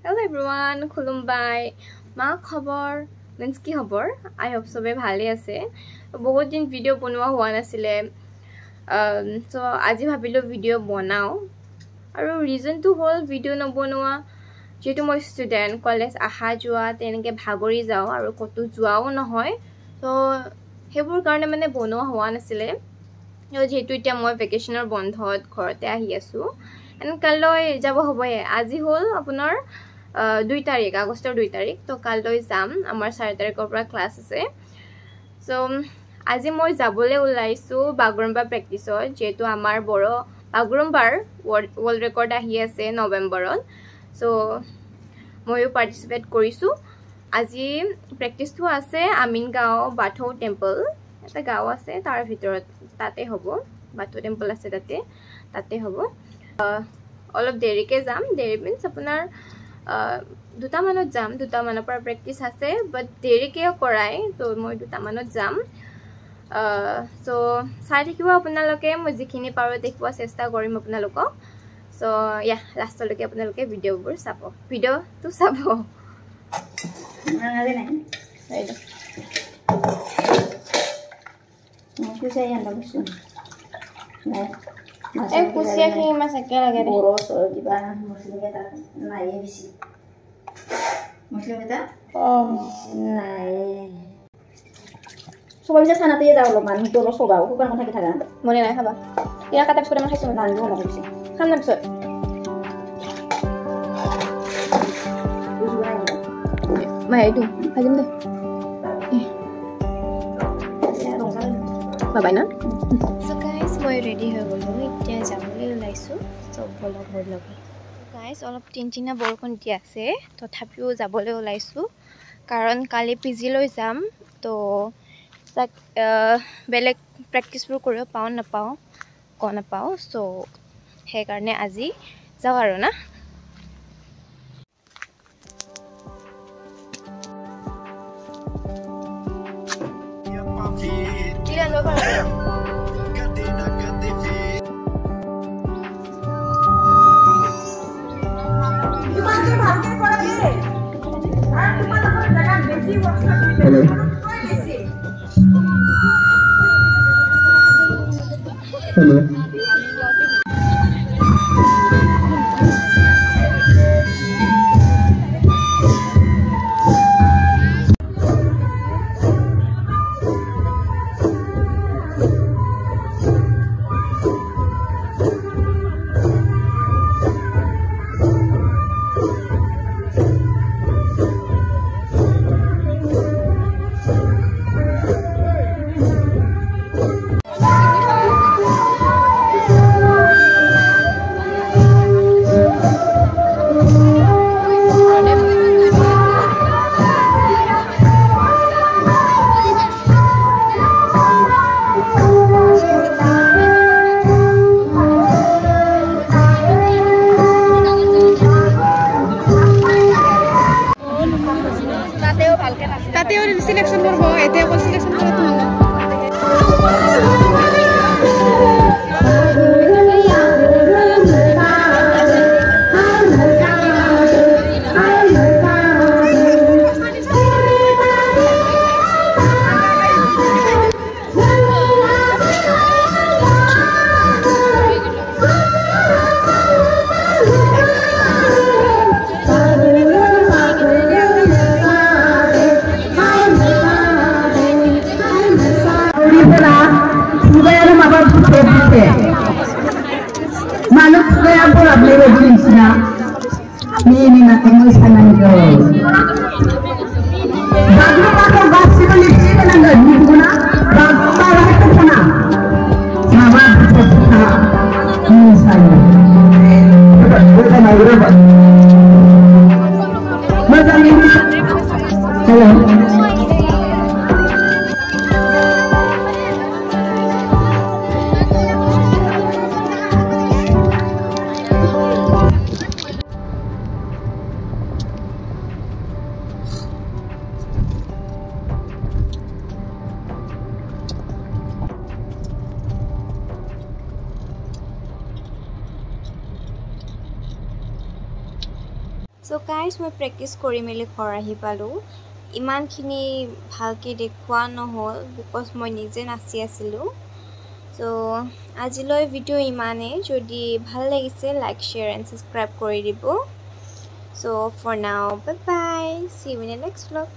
Hello everyone, khulumbai. Ma khobor, means ki khobor? I hope sobe bhale ase. Bahut din video bonwa hua nasile. So aji bhabilo video bonao. Aru reason to hol video no bonwa. Jetu moi student college aha jua teneke bhagori jao aru kotu juao nohoy. So hebur karone mane bonwa hua nasile. Yo jetu itia moi vacationer bondhot ghorte ahi asu. And kaloi jabo hoboy aji hol apunar 2 তারিখ আগস্টৰ 2 তাৰিখ তো কাললৈ যাম আমাৰ 4 তাৰিখৰ পৰা class আছে so আজি মই যাবলৈ ওলাইছো বাগৰুম্বা প্ৰেক্টিছত যেটো আমাৰ বড় বাগৰুম্বাৰ ওয়াৰ্ল্ড ৰেকৰ্ড আহি আছে নৱেম্বৰত সো মইও পাৰ্টিসিপেট কৰিছো আজি প্ৰেক্টিসটো আছে আমিনগাঁও বাথৌ টেম্পল এটা গাঁও আছে তাৰ ভিতৰত তাতে হ'ব বাথৌ টেম্পল আছে তাতে হ'ব অলপ দেৰিকে যাম দেৰি মিন্স আপোনাৰ দুটা মানত যাম দুটা মানৰ পৰা প্ৰেক্টিস আছে বাট দেৰিকে কৰাই তো মই দুটা মানত যাম সো চাই থাকিব আপোনালোকে মই যিখিনি পাৰো দেখিব চেষ্টা কৰিম আপোনালোকক সো ইয়া লাষ্টলৈকে আপোনালোকে ভিডিঅ'বোৰ চাব ভিডিঅ'টো চাব নালাগে নাই চাইড মই চাই আনবা বস্তু নাই এই কুচিয়া খিনি মাছ একে লাগে ৰে বৰছ দিবা মছলা এটা নাই বেছি মছলা এটা নাই সবাই যে খানাতে যাও অলপমান তো সগাও কুকার মন থাকি থাকা মনে নাই খাবা ইয়া কাটা পিছত মই খাইছো নানি হলা বেছি খাম না পিছত মাই এইটো ভাজিম দে বাবাই না সো গাইস মই ৰেডি হৈ গলো এতিয়া যাবলৈ ওলাইছো সব বলক গাইস অলপ টিনটিনা বৰষুণ দি আছে তথাপিও যাবলৈ ওলাইছো কাৰণ কালি পিজি লৈ যাম তো বেলেগ প্ৰেক্টিছবোৰ কৰিব পাও নাপাও সো সেই কাৰণে আজি যাও আৰু না Hello. তাতেও সিলেকশন করব এতে অকল সিলেকশন করা তো না Malut saya pun abli Indonesia. Ini nak English kanan itu. Bagi apa bahasa Indonesia kanan itu? Di mana? Bagi apa itu mana? Nama kita ini saya. Kita nak berapa? Macam ini. Hello. So So guys, মই practice কৰি মেলি ঘৰ আহি পালোঁ। ইমানখিনি ভালকৈ দেখুওৱা নহ'ল বিকজ মই নিজে নাচি আছিলোঁ। So আজিলৈ ভিডিঅ' ইমানেই। যদি ভাল লাগিছে লাইক শ্বেয়াৰ এণ্ড ছাবস্ক্ৰাইব কৰি দিব। So for now, bye bye. See you in the next vlog.